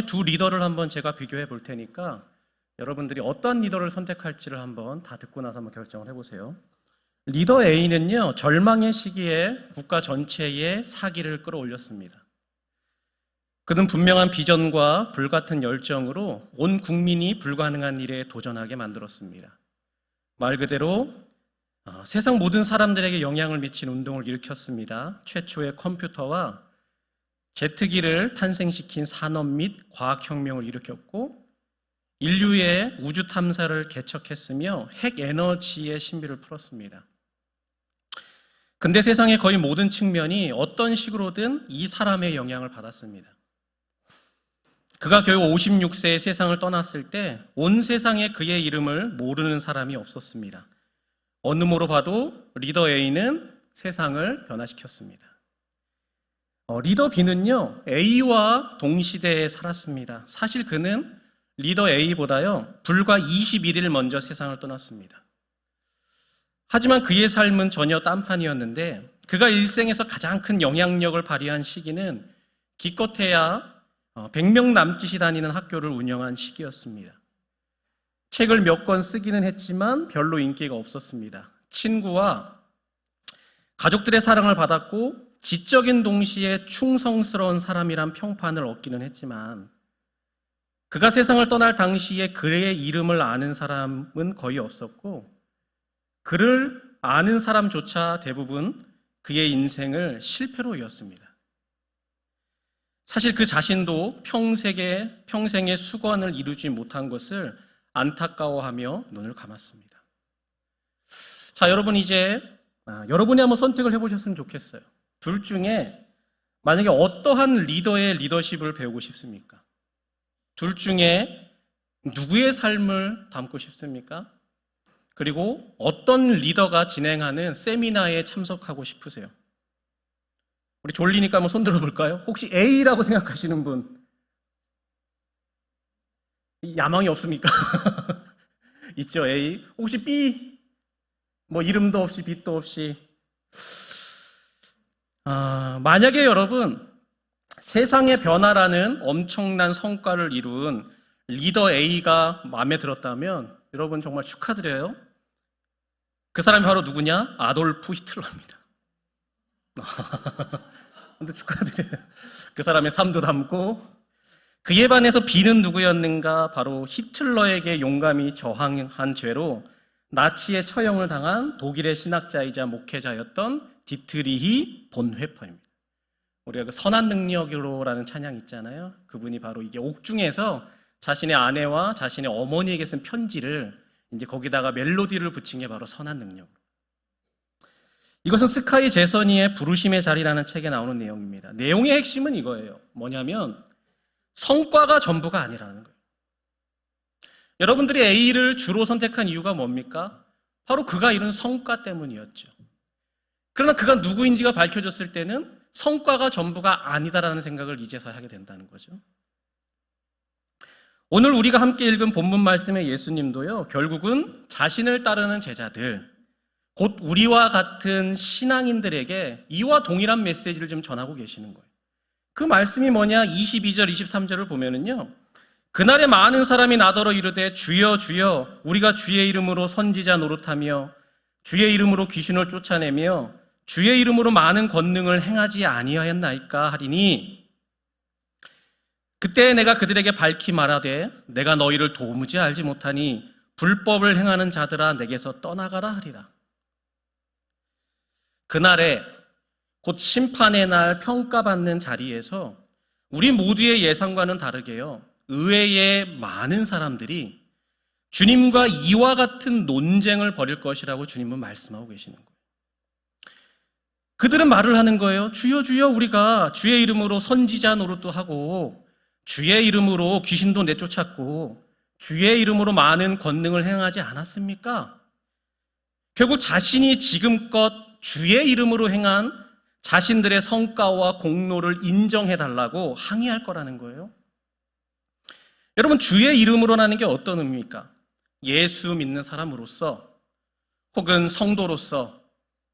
두 리더를 한번 제가 비교해 볼 테니까 여러분들이 어떤 리더를 선택할지를 한번 다 듣고 나서 한번 결정을 해보세요. 리더 A는요, 절망의 시기에 국가 전체의 사기를 끌어올렸습니다. 그는 분명한 비전과 불같은 열정으로 온 국민이 불가능한 일에 도전하게 만들었습니다. 말 그대로 세상 모든 사람들에게 영향을 미친 운동을 일으켰습니다. 최초의 컴퓨터와 제트기를 탄생시킨 산업 및 과학혁명을 일으켰고 인류의 우주 탐사를 개척했으며 핵 에너지의 신비를 풀었습니다. 근데 세상의 거의 모든 측면이 어떤 식으로든 이 사람의 영향을 받았습니다. 그가 겨우 56세에 세상을 떠났을 때 온 세상에 그의 이름을 모르는 사람이 없었습니다. 어느 모로 봐도 리더 A는 세상을 변화시켰습니다. 리더 B는요, A와 동시대에 살았습니다. 사실 그는 리더 A보다요, 불과 21일 먼저 세상을 떠났습니다. 하지만 그의 삶은 전혀 딴판이었는데 그가 일생에서 가장 큰 영향력을 발휘한 시기는 기껏해야 100명 남짓이 다니는 학교를 운영한 시기였습니다. 책을 몇 권 쓰기는 했지만 별로 인기가 없었습니다. 친구와 가족들의 사랑을 받았고 지적인 동시에 충성스러운 사람이란 평판을 얻기는 했지만 그가 세상을 떠날 당시에 그의 이름을 아는 사람은 거의 없었고 그를 아는 사람조차 대부분 그의 인생을 실패로 이었습니다. 사실 그 자신도 평생의 수건을 이루지 못한 것을 안타까워하며 눈을 감았습니다. 자, 여러분 이제 여러분이 한번 선택을 해보셨으면 좋겠어요. 둘 중에 만약에 어떠한 리더의 리더십을 배우고 싶습니까? 둘 중에 누구의 삶을 담고 싶습니까? 그리고 어떤 리더가 진행하는 세미나에 참석하고 싶으세요? 우리 졸리니까 한번 손 들어볼까요? 혹시 A라고 생각하시는 분? 야망이 없습니까? 있죠, A. 혹시 B? 뭐 이름도 없이 빛도 없이. 만약에 여러분 세상의 변화라는 엄청난 성과를 이룬 리더 A가 마음에 들었다면 여러분 정말 축하드려요. 그 사람이 바로 누구냐? 아돌프 히틀러입니다. 근데 축하드려요. 그 사람의 삶도 담고 그에 반해서 B는 누구였는가? 바로 히틀러에게 용감히 저항한 죄로 나치의 처형을 당한 독일의 신학자이자 목회자였던 디트리히 본회퍼입니다. 우리가 그 선한 능력으로라는 찬양 있잖아요. 그분이 바로 이게 옥중에서 자신의 아내와 자신의 어머니에게 쓴 편지를 이제 거기다가 멜로디를 붙인 게 바로 선한 능력. 이것은 스카이 제서니의 부르심의 자리라는 책에 나오는 내용입니다. 내용의 핵심은 이거예요. 뭐냐면 성과가 전부가 아니라는 거예요. 여러분들이 A를 주로 선택한 이유가 뭡니까? 바로 그가 이룬 성과 때문이었죠. 그러나 그가 누구인지가 밝혀졌을 때는 성과가 전부가 아니다라는 생각을 이제서야 하게 된다는 거죠. 오늘 우리가 함께 읽은 본문 말씀의 예수님도요, 결국은 자신을 따르는 제자들, 곧 우리와 같은 신앙인들에게 이와 동일한 메시지를 좀 전하고 계시는 거예요. 그 말씀이 뭐냐? 22절, 23절을 보면은요, 그날에 많은 사람이 나더러 이르되 주여 주여 우리가 주의 이름으로 선지자 노릇하며 주의 이름으로 귀신을 쫓아내며 주의 이름으로 많은 권능을 행하지 아니하였나이까 하리니 그때 내가 그들에게 밝히 말하되 내가 너희를 도무지 알지 못하니 불법을 행하는 자들아 내게서 떠나가라 하리라. 그날에 곧 심판의 날 평가받는 자리에서 우리 모두의 예상과는 다르게요, 의외의 많은 사람들이 주님과 이와 같은 논쟁을 벌일 것이라고 주님은 말씀하고 계시는 거예요. 그들은 말을 하는 거예요. 주여 주여 우리가 주의 이름으로 선지자 노릇도 하고 주의 이름으로 귀신도 내쫓았고 주의 이름으로 많은 권능을 행하지 않았습니까? 결국 자신이 지금껏 주의 이름으로 행한 자신들의 성과와 공로를 인정해달라고 항의할 거라는 거예요. 여러분, 주의 이름으로라는 게 어떤 의미입니까? 예수 믿는 사람으로서, 혹은 성도로서,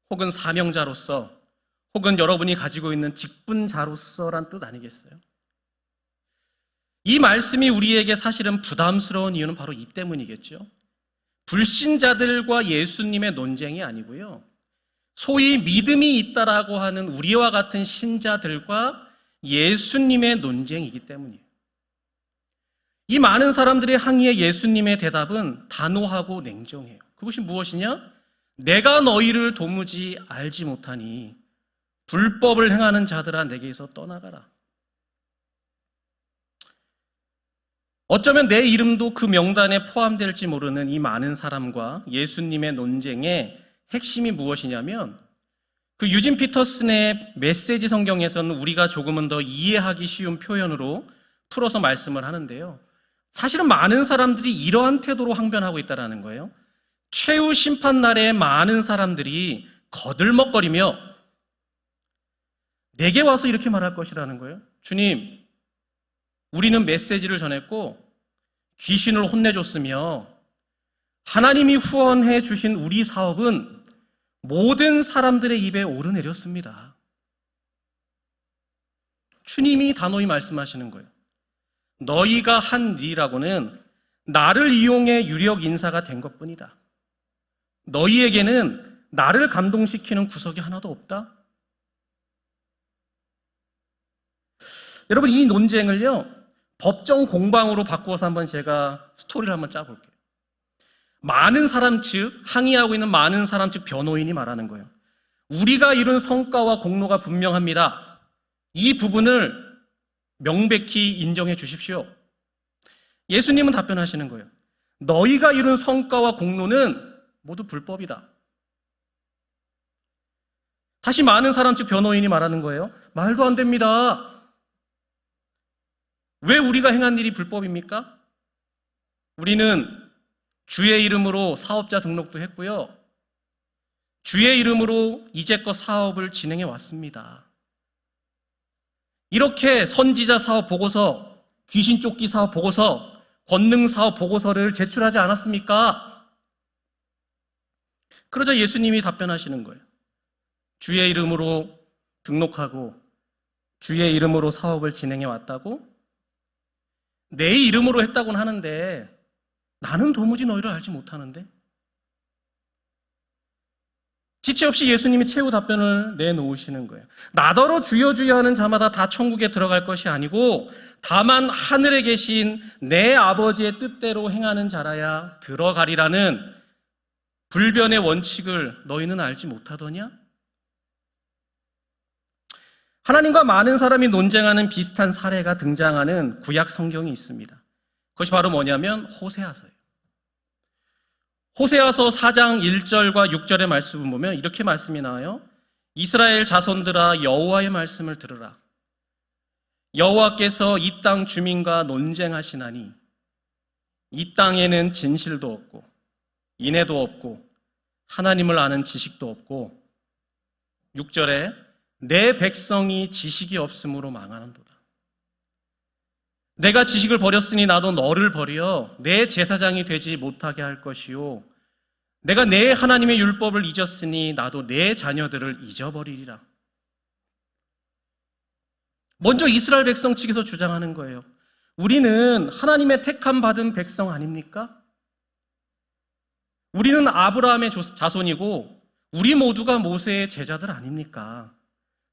혹은 사명자로서, 혹은 여러분이 가지고 있는 직분자로서란 뜻 아니겠어요? 이 말씀이 우리에게 사실은 부담스러운 이유는 바로 이 때문이겠죠. 불신자들과 예수님의 논쟁이 아니고요. 소위 믿음이 있다라고 하는 우리와 같은 신자들과 예수님의 논쟁이기 때문이에요. 이 많은 사람들의 항의에 예수님의 대답은 단호하고 냉정해요. 그것이 무엇이냐? 내가 너희를 도무지 알지 못하니 불법을 행하는 자들아 내게서 떠나가라. 어쩌면 내 이름도 그 명단에 포함될지 모르는 이 많은 사람과 예수님의 논쟁의 핵심이 무엇이냐면 그 유진 피터슨의 메시지 성경에서는 우리가 조금은 더 이해하기 쉬운 표현으로 풀어서 말씀을 하는데요. 사실은 많은 사람들이 이러한 태도로 항변하고 있다는 거예요. 최후 심판 날에 많은 사람들이 거들먹거리며 내게 와서 이렇게 말할 것이라는 거예요. 주님, 우리는 메시지를 전했고 귀신을 혼내줬으며 하나님이 후원해 주신 우리 사업은 모든 사람들의 입에 오르내렸습니다. 주님이 단호히 말씀하시는 거예요. 너희가 한 일이라고는 나를 이용해 유력 인사가 된 것뿐이다. 너희에게는 나를 감동시키는 구석이 하나도 없다. 여러분, 이 논쟁을요, 법정 공방으로 바꾸어서 한번 제가 스토리를 한번 짜볼게요. 많은 사람 측, 항의하고 있는 많은 사람 측 변호인이 말하는 거예요. 우리가 이룬 성과와 공로가 분명합니다. 이 부분을 명백히 인정해 주십시오. 예수님은 답변하시는 거예요. 너희가 이룬 성과와 공로는 모두 불법이다. 다시 많은 사람 측 변호인이 말하는 거예요. 말도 안 됩니다. 왜 우리가 행한 일이 불법입니까? 우리는 주의 이름으로 사업자 등록도 했고요. 주의 이름으로 이제껏 사업을 진행해 왔습니다. 이렇게 선지자 사업 보고서, 귀신 쫓기 사업 보고서, 권능 사업 보고서를 제출하지 않았습니까? 그러자 예수님이 답변하시는 거예요. 주의 이름으로 등록하고 주의 이름으로 사업을 진행해 왔다고? 내 이름으로 했다고는 하는데 나는 도무지 너희를 알지 못하는데? 지체 없이 예수님이 최후 답변을 내놓으시는 거예요. 나더러 주여 주여 하는 자마다 다 천국에 들어갈 것이 아니고 다만 하늘에 계신 내 아버지의 뜻대로 행하는 자라야 들어가리라는 불변의 원칙을 너희는 알지 못하더냐? 하나님과 많은 사람이 논쟁하는 비슷한 사례가 등장하는 구약 성경이 있습니다. 그것이 바로 뭐냐면 호세아서예요. 호세아서 4장 1절과 6절의 말씀을 보면 이렇게 말씀이 나와요. 이스라엘 자손들아 여호와의 말씀을 들으라. 여호와께서 이 땅 주민과 논쟁하시나니 이 땅에는 진실도 없고 인애도 없고 하나님을 아는 지식도 없고 6절에 내 백성이 지식이 없으므로 망하는도다. 내가 지식을 버렸으니 나도 너를 버려 내 제사장이 되지 못하게 할 것이요 내가 내 하나님의 율법을 잊었으니 나도 내 자녀들을 잊어버리리라. 먼저 이스라엘 백성 측에서 주장하는 거예요. 우리는 하나님의 택함 받은 백성 아닙니까? 우리는 아브라함의 자손이고 우리 모두가 모세의 제자들 아닙니까?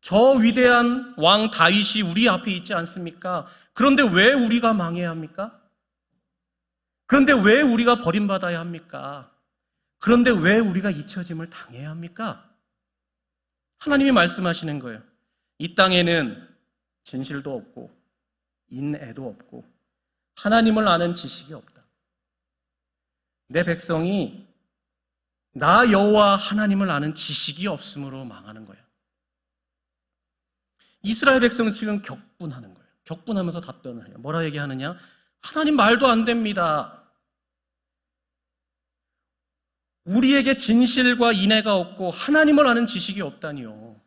저 위대한 왕 다윗이 우리 앞에 있지 않습니까? 그런데 왜 우리가 망해야 합니까? 그런데 왜 우리가 버림받아야 합니까? 그런데 왜 우리가 잊혀짐을 당해야 합니까? 하나님이 말씀하시는 거예요. 이 땅에는 진실도 없고 인애도 없고 하나님을 아는 지식이 없다. 내 백성이 나 여호와 하나님을 아는 지식이 없으므로 망하는 거예요. 이스라엘 백성은 지금 격분하는 거예요. 격분하면서 답변을 해요. 뭐라 얘기하느냐? 하나님 말도 안 됩니다. 우리에게 진실과 인애가 없고 하나님을 아는 지식이 없다니요.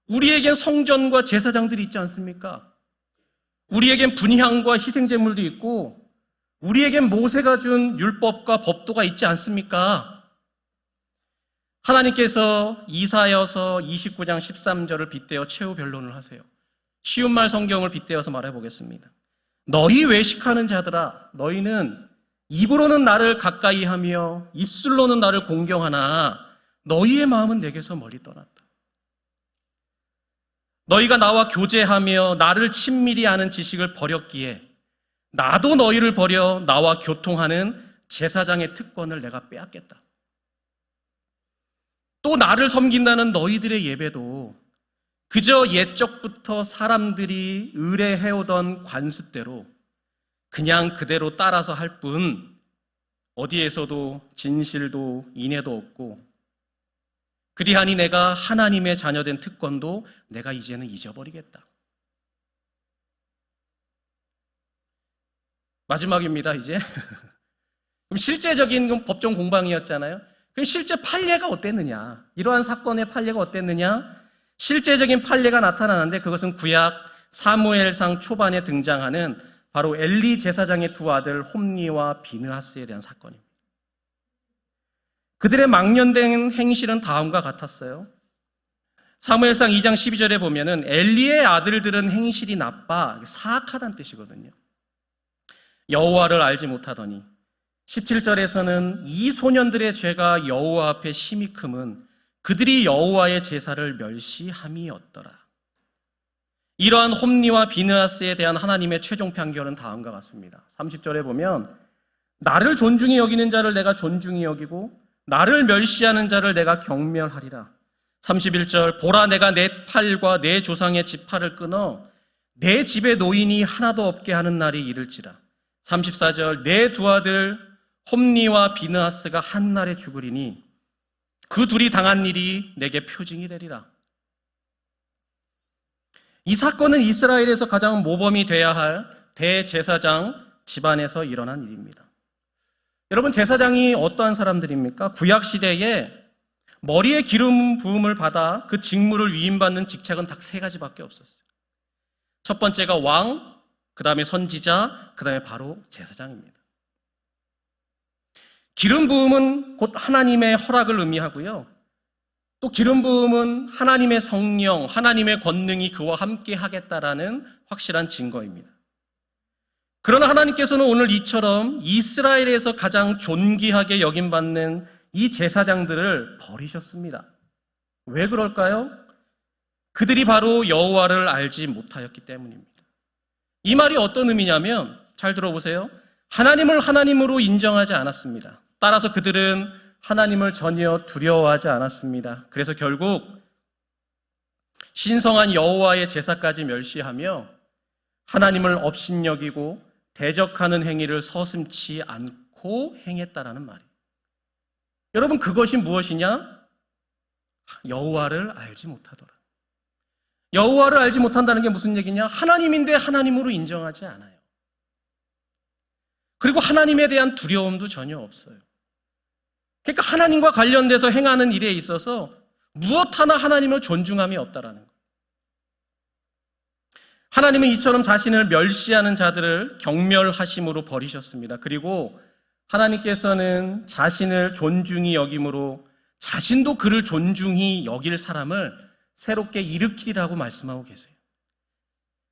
우리에겐 성전과 제사장들이 있지 않습니까? 우리에겐 분향과 희생제물도 있고 우리에겐 모세가 준 율법과 법도가 있지 않습니까? 하나님께서 이사야서 29장 13절을 빗대어 최후 변론을 하세요. 쉬운 말 성경을 빗대어서 말해 보겠습니다. 너희 외식하는 자들아, 너희는 입으로는 나를 가까이 하며 입술로는 나를 공경하나 너희의 마음은 내게서 멀리 떠났다. 너희가 나와 교제하며 나를 친밀히 아는 지식을 버렸기에 나도 너희를 버려 나와 교통하는 제사장의 특권을 내가 빼앗겠다. 또 나를 섬긴다는 너희들의 예배도 그저 옛적부터 사람들이 의뢰해오던 관습대로 그냥 그대로 따라서 할 뿐 어디에서도 진실도 인애도 없고, 그리하니 내가 하나님의 자녀된 특권도 내가 이제는 잊어버리겠다. 마지막입니다, 이제. 그럼 실제적인 법정 공방이었잖아요. 그럼 실제 판례가 어땠느냐? 이러한 사건의 판례가 어땠느냐? 실제적인 판례가 나타나는데 그것은 구약 사무엘상 초반에 등장하는 바로 엘리 제사장의 두 아들 홈니와 비느하스에 대한 사건입니다. 그들의 망년된 행실은 다음과 같았어요. 사무엘상 2장 12절에 보면은 엘리의 아들들은 행실이 나빠, 사악하다는 뜻이거든요. 여호와를 알지 못하더니, 17절에서는 이 소년들의 죄가 여호와 앞에 심히 크면 그들이 여호와의 제사를 멸시함이었더라. 이러한 홈니와 비느하스에 대한 하나님의 최종 판결은 다음과 같습니다. 30절에 보면 나를 존중히 여기는 자를 내가 존중히 여기고 나를 멸시하는 자를 내가 경멸하리라. 31절 보라 내가 내 팔과 내 조상의 지팔을 끊어 내 집에 노인이 하나도 없게 하는 날이 이를지라. 34절 내 두 아들 홈니와 비느하스가 한 날에 죽으리니 그 둘이 당한 일이 내게 표징이 되리라. 이 사건은 이스라엘에서 가장 모범이 돼야 할 대제사장 집안에서 일어난 일입니다. 여러분, 제사장이 어떠한 사람들입니까? 구약시대에 머리에 기름 부음을 받아 그 직무를 위임받는 직책은 딱 세 가지밖에 없었어요. 첫 번째가 왕, 그 다음에 선지자, 그 다음에 바로 제사장입니다. 기름 부음은 곧 하나님의 허락을 의미하고요. 또 기름 부음은 하나님의 성령, 하나님의 권능이 그와 함께 하겠다라는 확실한 증거입니다. 그러나 하나님께서는 오늘 이처럼 이스라엘에서 가장 존귀하게 여김받는 이 제사장들을 버리셨습니다. 왜 그럴까요? 그들이 바로 여호와를 알지 못하였기 때문입니다. 이 말이 어떤 의미냐면, 잘 들어보세요. 하나님을 하나님으로 인정하지 않았습니다. 따라서 그들은 하나님을 전혀 두려워하지 않았습니다. 그래서 결국 신성한 여호와의 제사까지 멸시하며 하나님을 업신여기고 대적하는 행위를 서슴지 않고 행했다라는 말이에요. 여러분, 그것이 무엇이냐? 여호와를 알지 못하더라. 여호와를 알지 못한다는 게 무슨 얘기냐? 하나님인데 하나님으로 인정하지 않아요. 그리고 하나님에 대한 두려움도 전혀 없어요. 그러니까 하나님과 관련돼서 행하는 일에 있어서 무엇 하나 하나님을 존중함이 없다라는 거예요. 하나님은 이처럼 자신을 멸시하는 자들을 경멸하심으로 버리셨습니다. 그리고 하나님께서는 자신을 존중히 여김으로 자신도 그를 존중히 여길 사람을 새롭게 일으키리라고 말씀하고 계세요.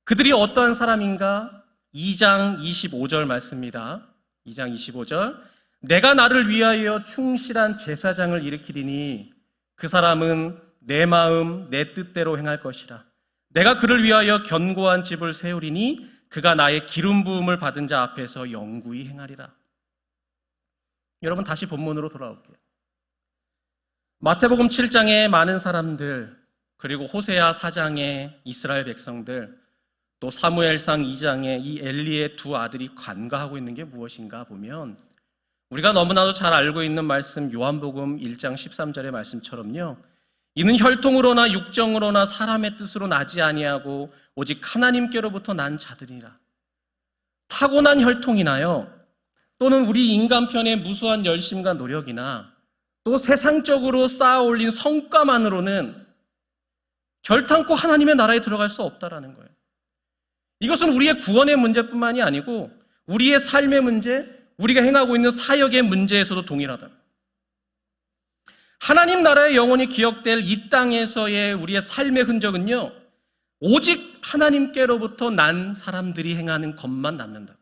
그들이 어떠한 사람인가? 2장 25절 말씀입니다. 2장 25절 내가 나를 위하여 충실한 제사장을 일으키리니 그 사람은 내 마음 내 뜻대로 행할 것이라. 내가 그를 위하여 견고한 집을 세우리니 그가 나의 기름 부음을 받은 자 앞에서 영구히 행하리라. 여러분, 다시 본문으로 돌아올게요. 마태복음 7장에 많은 사람들, 그리고 호세아 4장의 이스라엘 백성들, 또 사무엘상 2장에 이 엘리의 두 아들이 관가하고 있는 게 무엇인가 보면 우리가 너무나도 잘 알고 있는 말씀 요한복음 1장 13절의 말씀처럼요. 이는 혈통으로나 육정으로나 사람의 뜻으로 나지 아니하고 오직 하나님께로부터 난 자들이라. 타고난 혈통이나요, 또는 우리 인간편의 무수한 열심과 노력이나 또 세상적으로 쌓아 올린 성과만으로는 결탄코 하나님의 나라에 들어갈 수 없다라는 거예요. 이것은 우리의 구원의 문제뿐만이 아니고 우리의 삶의 문제, 우리가 행하고 있는 사역의 문제에서도 동일하다. 하나님 나라의 영원히 기억될 이 땅에서의 우리의 삶의 흔적은요, 오직 하나님께로부터 난 사람들이 행하는 것만 남는다.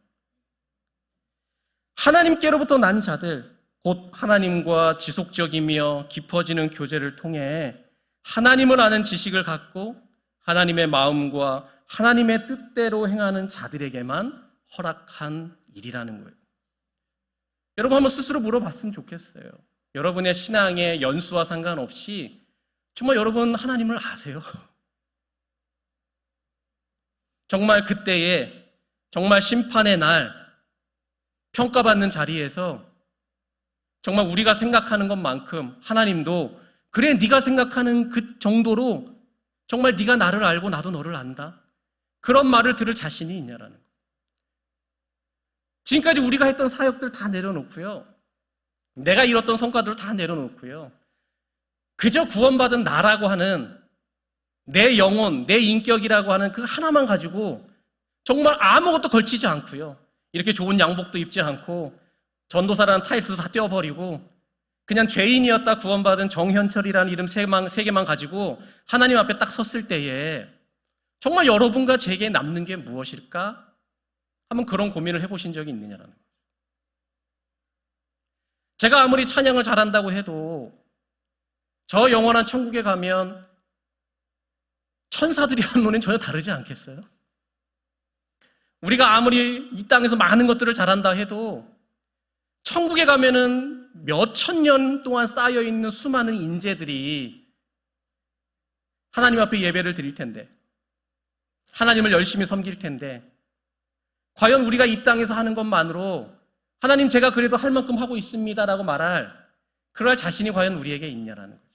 하나님께로부터 난 자들, 곧 하나님과 지속적이며 깊어지는 교제를 통해 하나님을 아는 지식을 갖고 하나님의 마음과 하나님의 뜻대로 행하는 자들에게만 허락한 일이라는 거예요. 여러분 한번 스스로 물어봤으면 좋겠어요. 여러분의 신앙의 연수와 상관없이 정말 여러분 하나님을 아세요? 정말 그때에 정말 심판의 날 평가받는 자리에서 정말 우리가 생각하는 것만큼 하나님도 그래 네가 생각하는 그 정도로 정말 네가 나를 알고 나도 너를 안다. 그런 말을 들을 자신이 있냐라는 거예요. 지금까지 우리가 했던 사역들 다 내려놓고요. 내가 이뤘던 성과들 다 내려놓고요. 그저 구원받은 나라고 하는 내 영혼, 내 인격이라고 하는 그 하나만 가지고 정말 아무것도 걸치지 않고요. 이렇게 좋은 양복도 입지 않고 전도사라는 타이틀도 다 떼어버리고 그냥 죄인이었다 구원받은 정현철이라는 이름 세 개만 가지고 하나님 앞에 딱 섰을 때에 정말 여러분과 제게 남는 게 무엇일까? 한번 그런 고민을 해보신 적이 있느냐라는 거예요. 제가 아무리 찬양을 잘한다고 해도 저 영원한 천국에 가면 천사들이 하는 노래는 전혀 다르지 않겠어요? 우리가 아무리 이 땅에서 많은 것들을 잘한다 해도 천국에 가면은 몇 천 년 동안 쌓여있는 수많은 인재들이 하나님 앞에 예배를 드릴 텐데 하나님을 열심히 섬길 텐데 과연 우리가 이 땅에서 하는 것만으로 하나님 제가 그래도 할 만큼 하고 있습니다라고 말할 그럴 자신이 과연 우리에게 있냐라는 거죠.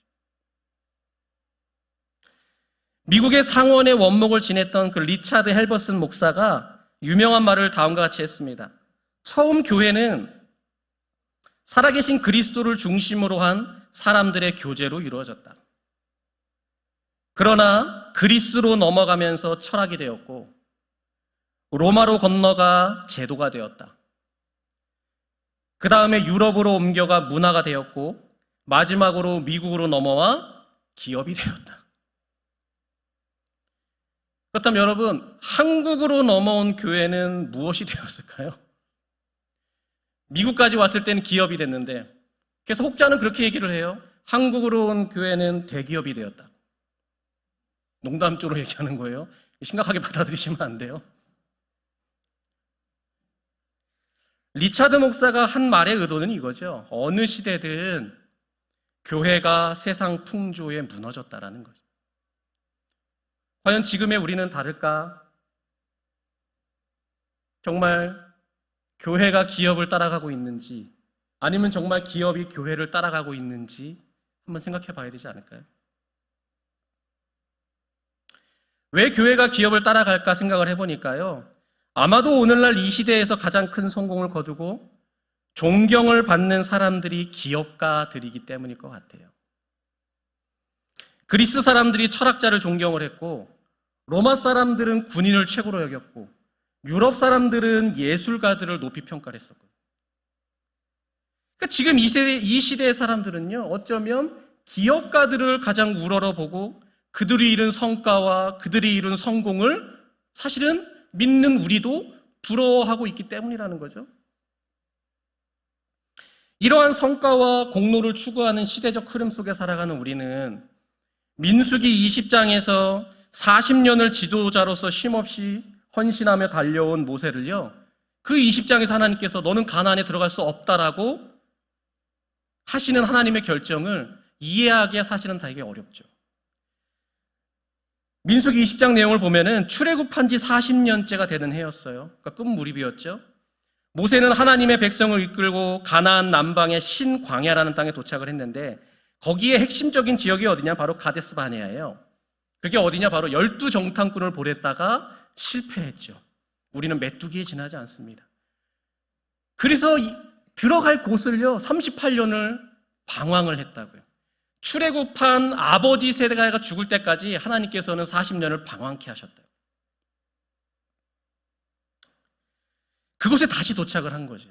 미국의 상원의 원목을 지냈던 그 리차드 헬버슨 목사가 유명한 말을 다음과 같이 했습니다. 처음 교회는 살아계신 그리스도를 중심으로 한 사람들의 교제로 이루어졌다. 그러나 그리스로 넘어가면서 철학이 되었고 로마로 건너가 제도가 되었다. 그 다음에 유럽으로 옮겨가 문화가 되었고 마지막으로 미국으로 넘어와 기업이 되었다. 그렇다면 여러분, 한국으로 넘어온 교회는 무엇이 되었을까요? 미국까지 왔을 때는 기업이 됐는데 그래서 혹자는 그렇게 얘기를 해요. 한국으로 온 교회는 대기업이 되었다. 농담조로 얘기하는 거예요. 심각하게 받아들이시면 안 돼요. 리차드 목사가 한 말의 의도는 이거죠. 어느 시대든 교회가 세상 풍조에 무너졌다라는 거죠. 과연 지금의 우리는 다를까? 정말 교회가 기업을 따라가고 있는지 아니면 정말 기업이 교회를 따라가고 있는지 한번 생각해 봐야 되지 않을까요? 왜 교회가 기업을 따라갈까 생각을 해보니까요. 아마도 오늘날 이 시대에서 가장 큰 성공을 거두고 존경을 받는 사람들이 기업가들이기 때문일 것 같아요. 그리스 사람들이 철학자를 존경을 했고 로마 사람들은 군인을 최고로 여겼고 유럽 사람들은 예술가들을 높이 평가를 했었거든요. 그러니까 지금 이 시대의 사람들은요, 어쩌면 기업가들을 가장 우러러보고 그들이 이룬 성과와 그들이 이룬 성공을 사실은 믿는 우리도 부러워하고 있기 때문이라는 거죠. 이러한 성과와 공로를 추구하는 시대적 흐름 속에 살아가는 우리는 민수기 20장에서 40년을 지도자로서 쉼없이 헌신하며 달려온 모세를요, 그 20장에서 하나님께서 너는 가나안에 들어갈 수 없다라고 하시는 하나님의 결정을 이해하기가 사실은 되게 어렵죠. 민수기 20장 내용을 보면은 출애굽한 지 40년째가 되는 해였어요. 그러니까 끝무렵이었죠. 모세는 하나님의 백성을 이끌고 가나안 남방의 신광야라는 땅에 도착을 했는데 거기에 핵심적인 지역이 어디냐? 바로 가데스 바네아예요. 그게 어디냐? 바로 12정탐꾼을 보냈다가 실패했죠. 우리는 메뚜기에 지나지 않습니다. 그래서 들어갈 곳을요 38년을 방황을 했다고요. 출애굽한 아버지 세대가 죽을 때까지 하나님께서는 40년을 방황케 하셨대요. 그곳에 다시 도착을 한 거죠.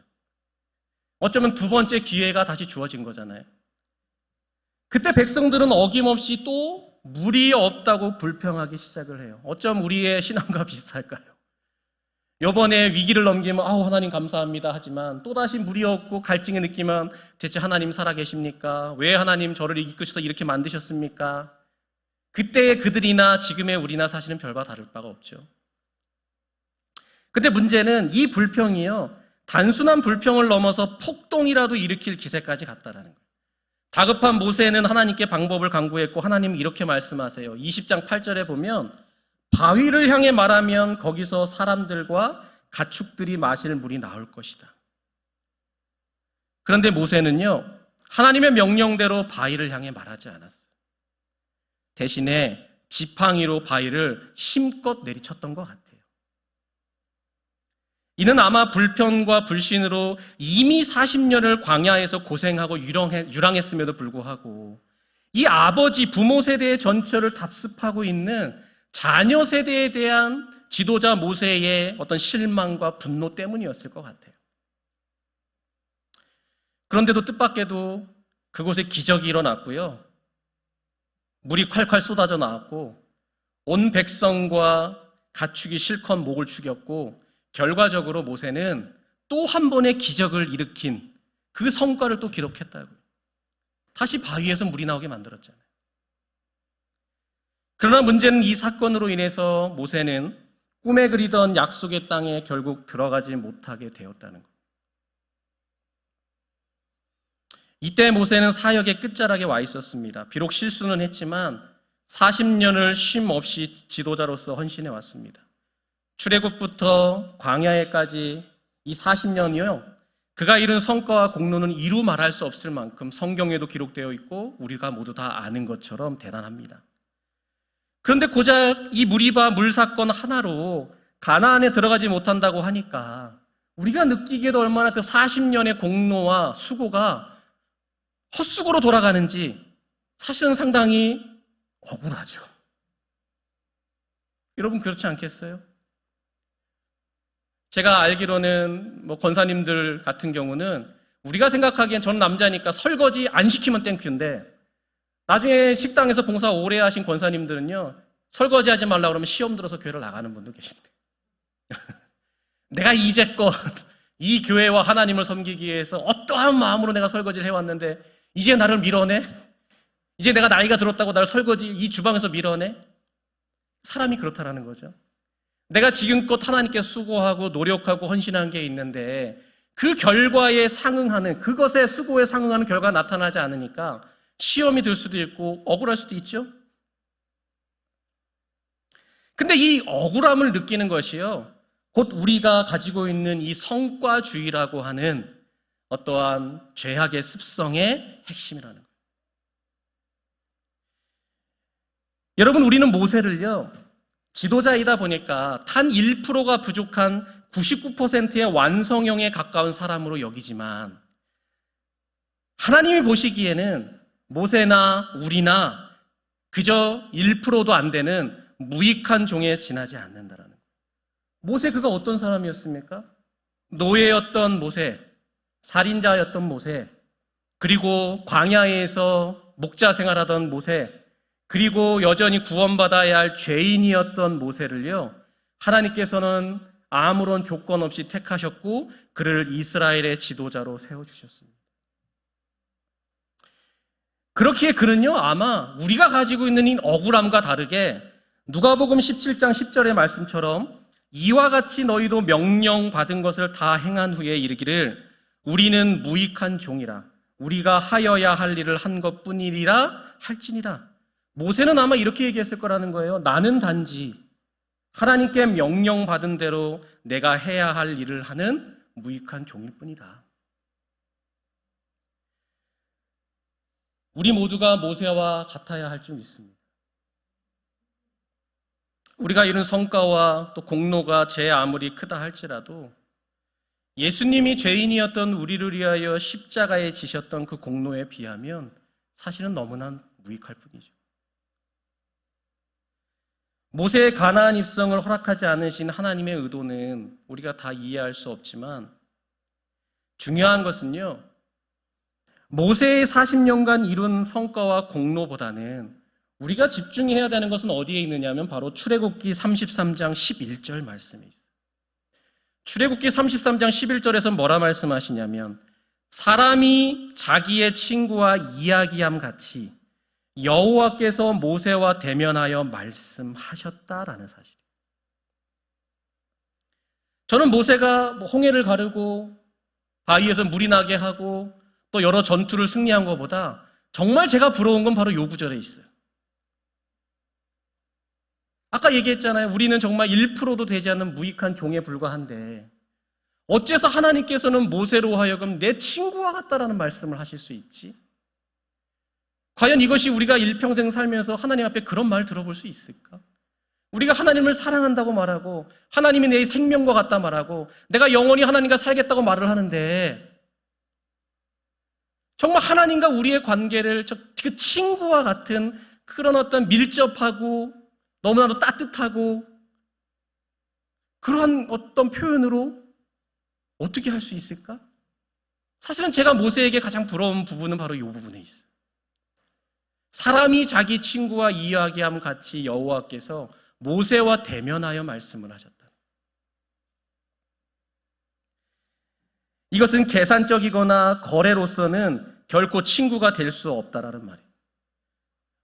어쩌면 두 번째 기회가 다시 주어진 거잖아요. 그때 백성들은 어김없이 또 물이 없다고 불평하기 시작을 해요. 어쩜 우리의 신앙과 비슷할까요? 요번에 위기를 넘기면 하나님 감사합니다 하지만 또다시 물이 없고 갈증을 느끼면 대체 하나님 살아계십니까? 왜 하나님 저를 이끄셔서 이렇게 만드셨습니까? 그때의 그들이나 지금의 우리나 사실은 별바 다를 바가 없죠. 근데 문제는 이 불평이요, 단순한 불평을 넘어서 폭동이라도 일으킬 기세까지 갔다라는 거예요. 다급한 모세는 하나님께 방법을 간구했고 하나님은 이렇게 말씀하세요. 20장 8절에 보면 바위를 향해 말하면 거기서 사람들과 가축들이 마실 물이 나올 것이다. 그런데 모세는요, 하나님의 명령대로 바위를 향해 말하지 않았어요. 대신에 지팡이로 바위를 힘껏 내리쳤던 것 같아요. 이는 아마 불평과 불신으로 이미 40년을 광야에서 고생하고 유랑했음에도 불구하고 이 아버지 부모 세대의 전철을 답습하고 있는 자녀 세대에 대한 지도자 모세의 어떤 실망과 분노 때문이었을 것 같아요. 그런데도 뜻밖에도 그곳에 기적이 일어났고요. 물이 콸콸 쏟아져 나왔고 온 백성과 가축이 실컷 목을 축였고 결과적으로 모세는 또 한 번의 기적을 일으킨 그 성과를 또 기록했다고요. 다시 바위에서 물이 나오게 만들었잖아요. 그러나 문제는 이 사건으로 인해서 모세는 꿈에 그리던 약속의 땅에 결국 들어가지 못하게 되었다는 것. 이때 모세는 사역의 끝자락에 와 있었습니다. 비록 실수는 했지만 40년을 쉼 없이 지도자로서 헌신해 왔습니다. 출애굽부터 광야에까지 이 40년이요, 그가 이룬 성과와 공로는 이루 말할 수 없을 만큼 성경에도 기록되어 있고 우리가 모두 다 아는 것처럼 대단합니다. 그런데 고작 이 무리바 물 사건 하나로 가나안에 들어가지 못한다고 하니까 우리가 느끼기에도 얼마나 그 40년의 공로와 수고가 헛수고로 돌아가는지 사실은 상당히 억울하죠. 여러분 그렇지 않겠어요? 제가 알기로는 권사님들 같은 경우는 우리가 생각하기엔 저는 남자니까 설거지 안 시키면 땡큐인데 나중에 식당에서 봉사 오래 하신 권사님들은요, 설거지 하지 말라고 그러면 시험 들어서 교회를 나가는 분도 계십니다. 내가 이제껏 이 교회와 하나님을 섬기기 위해서 어떠한 마음으로 내가 설거지를 해왔는데 이제 나를 밀어내? 이제 내가 나이가 들었다고 나를 설거지 이 주방에서 밀어내? 사람이 그렇다라는 거죠. 내가 지금껏 하나님께 수고하고 노력하고 헌신한 게 있는데 그 결과에 상응하는, 그것의 수고에 상응하는 결과가 나타나지 않으니까 시험이 들 수도 있고 억울할 수도 있죠. 근데 이 억울함을 느끼는 것이요, 곧 우리가 가지고 있는 이 성과주의라고 하는 어떠한 죄악의 습성의 핵심이라는 거예요. 여러분, 우리는 모세를요, 지도자이다 보니까 단 1%가 부족한 99%의 완성형에 가까운 사람으로 여기지만 하나님이 보시기에는 모세나 우리나 그저 1%도 안 되는 무익한 종에 지나지 않는다라는 거예요. 모세, 그가 어떤 사람이었습니까? 노예였던 모세, 살인자였던 모세, 그리고 광야에서 목자 생활하던 모세, 그리고 여전히 구원받아야 할 죄인이었던 모세를요, 하나님께서는 아무런 조건 없이 택하셨고 그를 이스라엘의 지도자로 세워주셨습니다. 그렇기에 그는요, 아마 우리가 가지고 있는 이 억울함과 다르게 누가복음 17장 10절의 말씀처럼 이와 같이 너희도 명령받은 것을 다 행한 후에 이르기를 우리는 무익한 종이라, 우리가 하여야 할 일을 한 것뿐이리라 할지니라. 모세는 아마 이렇게 얘기했을 거라는 거예요. 나는 단지 하나님께 명령받은 대로 내가 해야 할 일을 하는 무익한 종일 뿐이다. 우리 모두가 모세와 같아야 할 줄 믿습니다. 우리가 이룬 성과와 또 공로가 제 아무리 크다 할지라도 예수님이 죄인이었던 우리를 위하여 십자가에 지셨던 그 공로에 비하면 사실은 너무나 무익할 뿐이죠. 모세의 가나안 입성을 허락하지 않으신 하나님의 의도는 우리가 다 이해할 수 없지만 중요한 것은요, 모세의 40년간 이룬 성과와 공로보다는 우리가 집중해야 되는 것은 어디에 있느냐면 바로 출애굽기 33장 11절 말씀에 있어요. 출애굽기 33장 11절에서 뭐라 말씀하시냐면 사람이 자기의 친구와 이야기함 같이 여호와께서 모세와 대면하여 말씀하셨다라는 사실. 저는 모세가 홍해를 가르고 바위에서 물이 나게 하고 또 여러 전투를 승리한 것보다 정말 제가 부러운 건 바로 요 구절에 있어요. 아까 얘기했잖아요. 우리는 정말 1%도 되지 않는 무익한 종에 불과한데 어째서 하나님께서는 모세로 하여금 내 친구와 같다라는 말씀을 하실 수 있지? 과연 이것이 우리가 일평생 살면서 하나님 앞에 그런 말 들어볼 수 있을까? 우리가 하나님을 사랑한다고 말하고 하나님이 내 생명과 같다 말하고 내가 영원히 하나님과 살겠다고 말을 하는데 정말 하나님과 우리의 관계를 그 친구와 같은 그런 어떤 밀접하고 너무나도 따뜻하고 그러한 어떤 표현으로 어떻게 할 수 있을까? 사실은 제가 모세에게 가장 부러운 부분은 바로 이 부분에 있어요. 사람이 자기 친구와 이야기함 같이 여호와께서 모세와 대면하여 말씀을 하셨다. 이것은 계산적이거나 거래로서는 결코 친구가 될 수 없다라는 말이에요.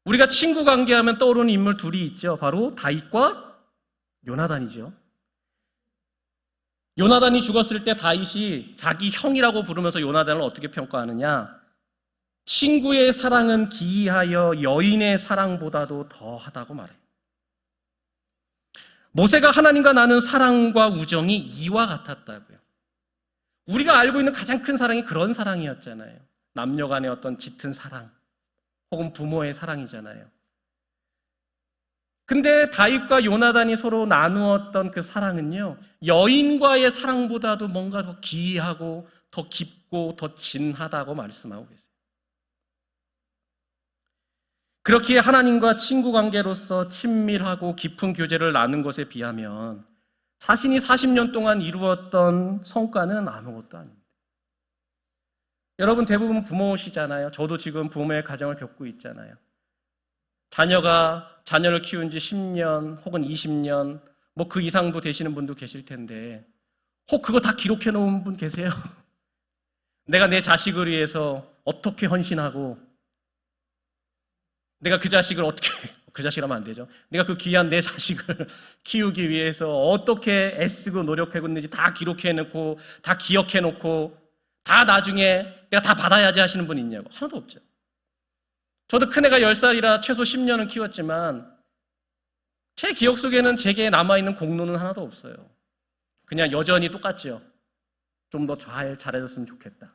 우리가 친구 관계하면 떠오르는 인물 둘이 있죠. 바로 다윗과 요나단이죠. 요나단이 죽었을 때 다윗이 자기 형이라고 부르면서 요나단을 어떻게 평가하느냐? 친구의 사랑은 기이하여 여인의 사랑보다도 더하다고 말해요. 모세가 하나님과 나눈 사랑과 우정이 이와 같았다고요. 우리가 알고 있는 가장 큰 사랑이 그런 사랑이었잖아요. 남녀 간의 어떤 짙은 사랑 혹은 부모의 사랑이잖아요. 근데 다윗과 요나단이 서로 나누었던 그 사랑은요, 여인과의 사랑보다도 뭔가 더 기이하고 더 깊고 더 진하다고 말씀하고 계세요. 그렇게 하나님과 친구 관계로서 친밀하고 깊은 교제를 나눈 것에 비하면 자신이 40년 동안 이루었던 성과는 아무것도 아닙니다. 여러분 대부분 부모시잖아요. 저도 지금 부모의 가정을 겪고 있잖아요. 자녀를 키운 지 10년 혹은 20년 뭐 그 이상도 되시는 분도 계실 텐데 혹 그거 다 기록해 놓은 분 계세요? 내가 내 자식을 위해서 어떻게 헌신하고 내가 그 자식을 어떻게, 그 자식이라면 안 되죠. 내가 그 귀한 내 자식을 키우기 위해서 어떻게 애쓰고 노력했는지 다 기록해놓고, 다 기억해놓고, 다 나중에 내가 다 받아야지 하시는 분 있냐고. 하나도 없죠. 저도 큰애가 10살이라 최소 10년은 키웠지만, 제 기억 속에는 제게 남아있는 공로는 하나도 없어요. 그냥 여전히 똑같죠. 좀 더 잘해줬으면 좋겠다.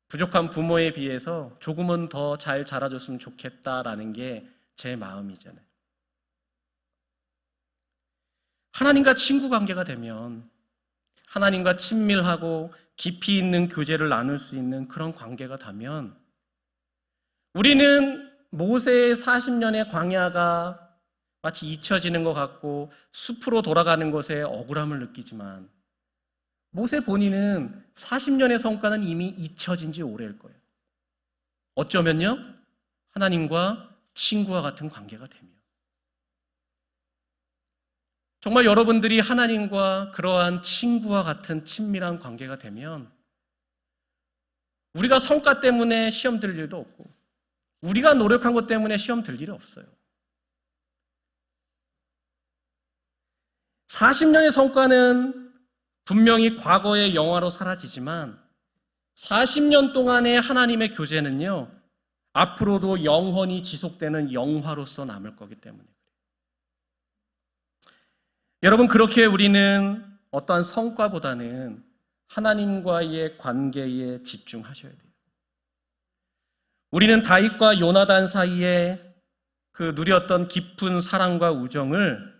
부족한 부모에 비해서 조금은 더 잘 자라줬으면 좋겠다라는 게 제 마음이잖아요. 하나님과 친구 관계가 되면 하나님과 친밀하고 깊이 있는 교제를 나눌 수 있는 그런 관계가 되면 우리는 모세의 40년의 광야가 마치 잊혀지는 것 같고 숲으로 돌아가는 것에 억울함을 느끼지만 모세 본인은 40년의 성과는 이미 잊혀진 지 오래일 거예요. 어쩌면요, 하나님과 친구와 같은 관계가 되며. 정말 여러분들이 하나님과 그러한 친구와 같은 친밀한 관계가 되면 우리가 성과 때문에 시험 들 일도 없고 우리가 노력한 것 때문에 시험 들 일이 없어요. 40년의 성과는 분명히 과거의 영화로 사라지지만 40년 동안의 하나님의 교제는요, 앞으로도 영원히 지속되는 영화로서 남을 거기 때문에 그래요. 여러분, 그렇게 우리는 어떠한 성과보다는 하나님과의 관계에 집중하셔야 돼요. 우리는 다윗과 요나단 사이에 그 누렸던 깊은 사랑과 우정을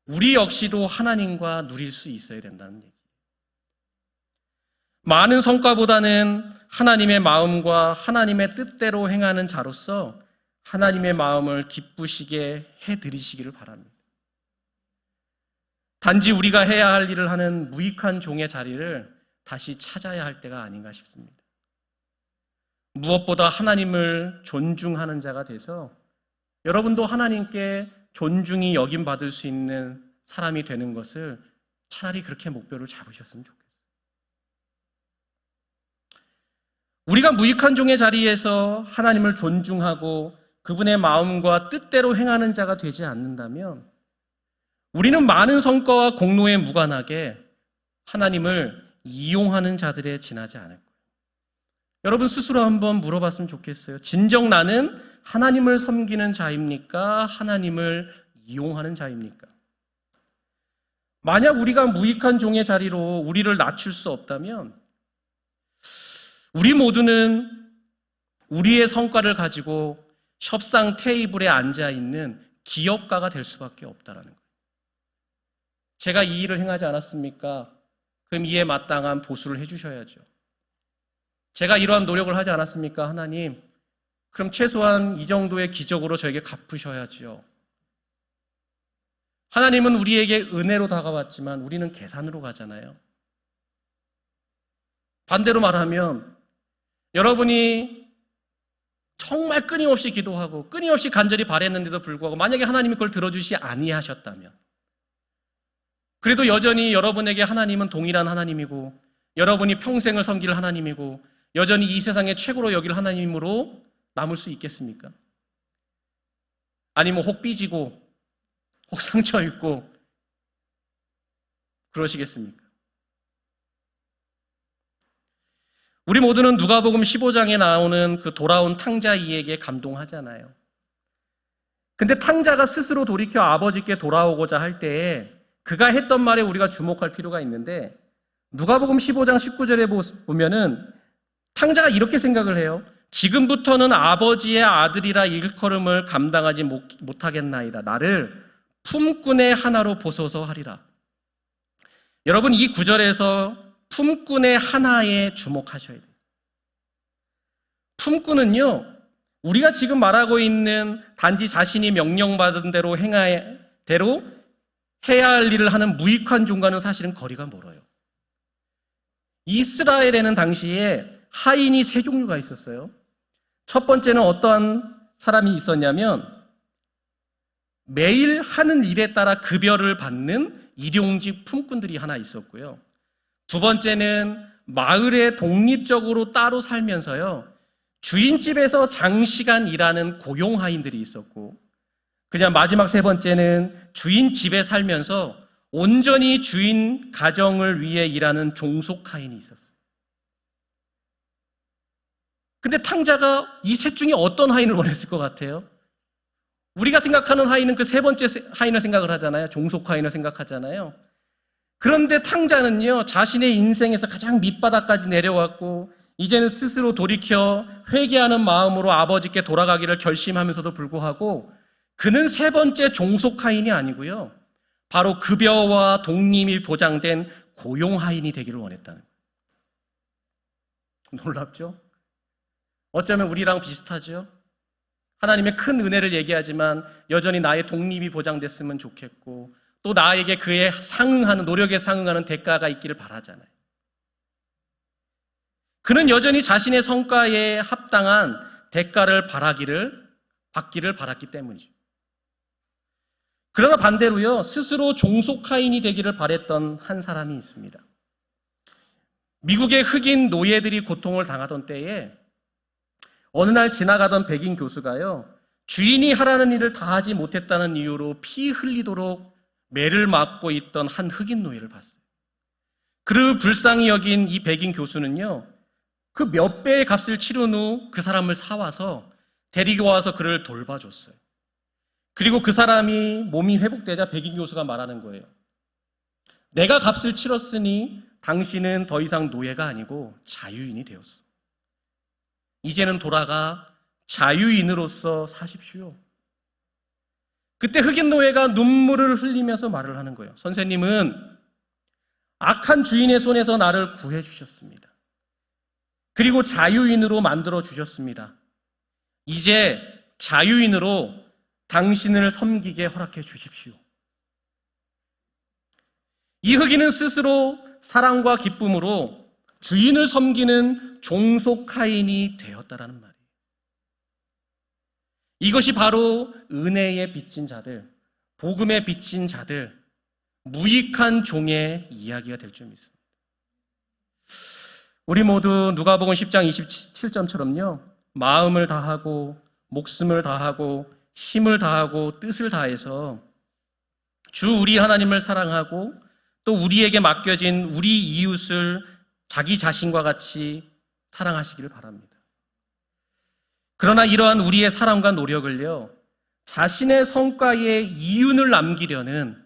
우리 역시도 하나님과 누릴 수 있어야 된다는 얘기예요. 많은 성과보다는 하나님의 마음과 하나님의 뜻대로 행하는 자로서 하나님의 마음을 기쁘시게 해드리시기를 바랍니다. 단지 우리가 해야 할 일을 하는 무익한 종의 자리를 다시 찾아야 할 때가 아닌가 싶습니다. 무엇보다 하나님을 존중하는 자가 돼서 여러분도 하나님께 존중이 여김받을 수 있는 사람이 되는 것을 차라리 그렇게 목표를 잡으셨으면 좋겠어요. 우리가 무익한 종의 자리에서 하나님을 존중하고 그분의 마음과 뜻대로 행하는 자가 되지 않는다면 우리는 많은 성과와 공로에 무관하게 하나님을 이용하는 자들에 지나지 않을 거예요. 여러분 스스로 한번 물어봤으면 좋겠어요. 진정 나는 하나님을 섬기는 자입니까? 하나님을 이용하는 자입니까? 만약 우리가 무익한 종의 자리로 우리를 낮출 수 없다면 우리 모두는 우리의 성과를 가지고 협상 테이블에 앉아있는 기업가가 될 수밖에 없다는 거예요. 제가 이 일을 행하지 않았습니까? 그럼 이에 마땅한 보수를 해주셔야죠. 제가 이러한 노력을 하지 않았습니까? 하나님, 그럼 최소한 이 정도의 기적으로 저에게 갚으셔야죠. 하나님은 우리에게 은혜로 다가왔지만 우리는 계산으로 가잖아요. 반대로 말하면 여러분이 정말 끊임없이 기도하고 끊임없이 간절히 바랬는데도 불구하고 만약에 하나님이 그걸 들어주시 아니하셨다면 그래도 여전히 여러분에게 하나님은 동일한 하나님이고 여러분이 평생을 섬길 하나님이고 여전히 이 세상의 최고로 여길 하나님으로 남을 수 있겠습니까? 아니면 혹 삐지고 혹 상처 입고 그러시겠습니까? 우리 모두는 누가복음 15장에 나오는 그 돌아온 탕자 이에게 감동하잖아요. 근데 탕자가 스스로 돌이켜 아버지께 돌아오고자 할 때에 그가 했던 말에 우리가 주목할 필요가 있는데 누가복음 15장 19절에 보면은 탕자가 이렇게 생각을 해요. 지금부터는 아버지의 아들이라 일컬음을 감당하지 못하겠나이다. 나를 품꾼의 하나로 보소서 하리라. 여러분 이 구절에서 품꾼의 하나에 주목하셔야 돼요. 품꾼은요, 우리가 지금 말하고 있는 단지 자신이 명령받은 대로 해야 할 일을 하는 무익한 종과는 사실은 거리가 멀어요. 이스라엘에는 당시에 하인이 세 종류가 있었어요. 첫 번째는 어떠한 사람이 있었냐면 매일 하는 일에 따라 급여를 받는 일용직 품꾼들이 하나 있었고요. 두 번째는 마을에 독립적으로 따로 살면서요, 주인집에서 장시간 일하는 고용하인들이 있었고, 그냥 마지막 세 번째는 주인집에 살면서 온전히 주인 가정을 위해 일하는 종속하인이 있었어요. 근데 탕자가 이 셋 중에 어떤 하인을 원했을 것 같아요? 우리가 생각하는 하인은 그 세 번째 하인을 생각을 하잖아요. 종속하인을 생각하잖아요. 그런데 탕자는요, 자신의 인생에서 가장 밑바닥까지 내려왔고 이제는 스스로 돌이켜 회개하는 마음으로 아버지께 돌아가기를 결심하면서도 불구하고 그는 세 번째 종속하인이 아니고요, 바로 급여와 독립이 보장된 고용하인이 되기를 원했다는 거예요. 놀랍죠? 어쩌면 우리랑 비슷하죠? 하나님의 큰 은혜를 얘기하지만 여전히 나의 독립이 보장됐으면 좋겠고 또 나에게 그에 상응하는, 노력에 상응하는 대가가 있기를 바라잖아요. 그는 여전히 자신의 성과에 합당한 대가를 받기를 바랐기 때문이죠. 그러나 반대로요, 스스로 종속하인이 되기를 바랬던 한 사람이 있습니다. 미국의 흑인 노예들이 고통을 당하던 때에 어느 날 지나가던 백인 교수가요, 주인이 하라는 일을 다 하지 못했다는 이유로 피 흘리도록 매를 맞고 있던 한 흑인 노예를 봤어요. 그를 불쌍히 여긴 이 백인 교수는요, 그 몇 배의 값을 치른 후 그 사람을 사와서 데리고 와서 그를 돌봐줬어요. 그리고 그 사람이 몸이 회복되자 백인 교수가 말하는 거예요. 내가 값을 치렀으니 당신은 더 이상 노예가 아니고 자유인이 되었어. 이제는 돌아가 자유인으로서 사십시오. 그때 흑인 노예가 눈물을 흘리면서 말을 하는 거예요. 선생님은 악한 주인의 손에서 나를 구해주셨습니다. 그리고 자유인으로 만들어 주셨습니다. 이제 자유인으로 당신을 섬기게 허락해 주십시오. 이 흑인은 스스로 사랑과 기쁨으로 주인을 섬기는 종속하인이 되었다라는 말이에요. 이것이 바로 은혜에 빚진 자들, 복음에 빚진 자들, 무익한 종의 이야기가 될 줄 믿습니다. 우리 모두 누가복음 10장 27절처럼요. 마음을 다하고 목숨을 다하고 힘을 다하고 뜻을 다해서 주 우리 하나님을 사랑하고 또 우리에게 맡겨진 우리 이웃을 자기 자신과 같이 사랑하시기를 바랍니다. 그러나 이러한 우리의 사랑과 노력을요, 자신의 성과에 이윤을 남기려는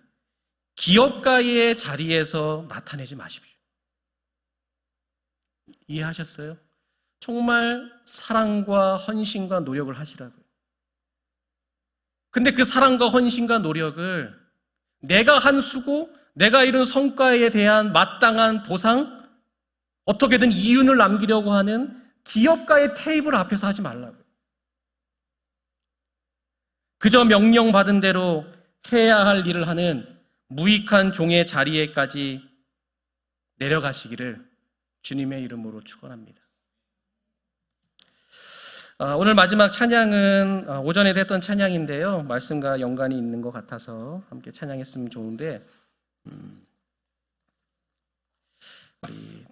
기업가의 자리에서 나타내지 마십시오. 이해하셨어요? 정말 사랑과 헌신과 노력을 하시라고요. 근데 그 사랑과 헌신과 노력을 내가 한 수고, 내가 이룬 성과에 대한 마땅한 보상, 어떻게든 이윤을 남기려고 하는 기업가의 테이블 앞에서 하지 말라고요. 그저 명령받은 대로 해야 할 일을 하는 무익한 종의 자리에까지 내려가시기를 주님의 이름으로 축원합니다. 오늘 마지막 찬양은 오전에 했던 찬양인데요. 말씀과 연관이 있는 것 같아서 함께 찬양했으면 좋은데,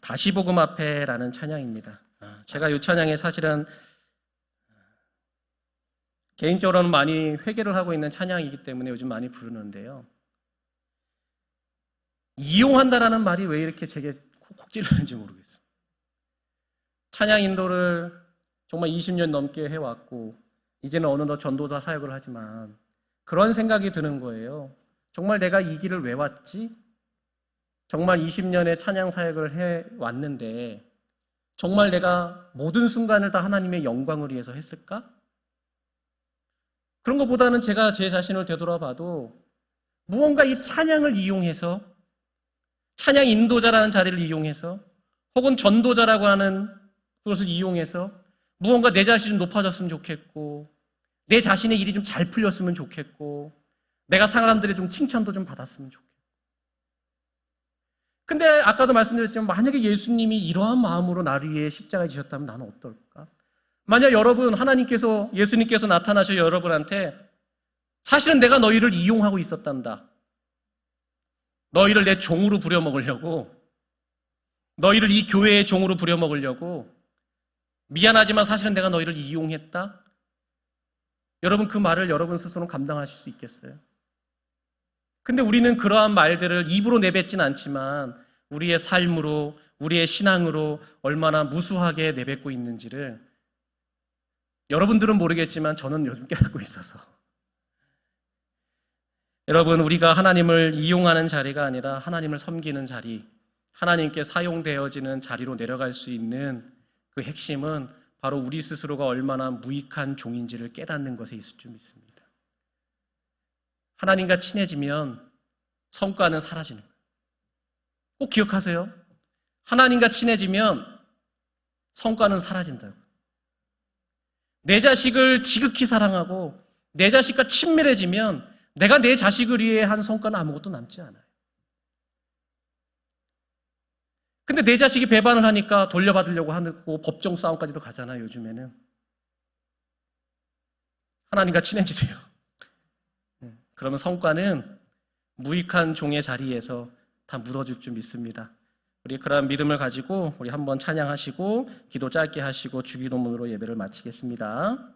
다시 복음 앞에라는 찬양입니다. 제가 이 찬양에 사실은 개인적으로는 많이 회개를 하고 있는 찬양이기 때문에 요즘 많이 부르는데요. 이용한다라는 말이 왜 이렇게 제게 콕콕 찔리는지 모르겠어요. 찬양 인도를 정말 20년 넘게 해왔고 이제는 어느덧 전도자 사역을 하지만 그런 생각이 드는 거예요. 정말 내가 이 길을 왜 왔지? 정말 20년의 찬양 사역을 해왔는데 정말 내가 모든 순간을 다 하나님의 영광을 위해서 했을까? 그런 것보다는 제가 제 자신을 되돌아봐도 무언가 이 찬양을 이용해서, 찬양 인도자라는 자리를 이용해서, 혹은 전도자라고 하는 그것을 이용해서 무언가 내 자신이 좀 높아졌으면 좋겠고, 내 자신의 일이 좀 잘 풀렸으면 좋겠고, 내가 사람들의 좀 칭찬도 좀 받았으면 좋겠고. 근데 아까도 말씀드렸지만 만약에 예수님이 이러한 마음으로 나를 위해 십자가에 지셨다면 나는 어떨까? 만약 여러분, 하나님께서, 예수님께서 나타나셔 여러분한테 사실은 내가 너희를 이용하고 있었단다. 너희를 내 종으로 부려먹으려고, 너희를 이 교회의 종으로 부려먹으려고, 미안하지만 사실은 내가 너희를 이용했다. 여러분, 그 말을 여러분 스스로는 감당하실 수 있겠어요? 근데 우리는 그러한 말들을 입으로 내뱉진 않지만 우리의 삶으로, 우리의 신앙으로 얼마나 무수하게 내뱉고 있는지를 여러분들은 모르겠지만 저는 요즘 깨닫고 있어서, 여러분, 우리가 하나님을 이용하는 자리가 아니라 하나님을 섬기는 자리, 하나님께 사용되어지는 자리로 내려갈 수 있는 그 핵심은 바로 우리 스스로가 얼마나 무익한 종인지를 깨닫는 것에 있을 줄 믿습니다. 하나님과 친해지면 성과는 사라지는 거예요. 꼭 기억하세요. 하나님과 친해지면 성과는 사라진다고. 내 자식을 지극히 사랑하고 내 자식과 친밀해지면 내가 내 자식을 위해 한 성과는 아무것도 남지 않아요. 근데 내 자식이 배반을 하니까 돌려받으려고 하고 법정 싸움까지도 가잖아요, 요즘에는. 하나님과 친해지세요. 그러면 성과는 무익한 종의 자리에서 다 묻어줄 줄 믿습니다. 우리 그러한 믿음을 가지고 우리 한번 찬양하시고 기도 짧게 하시고 주기도문으로 예배를 마치겠습니다.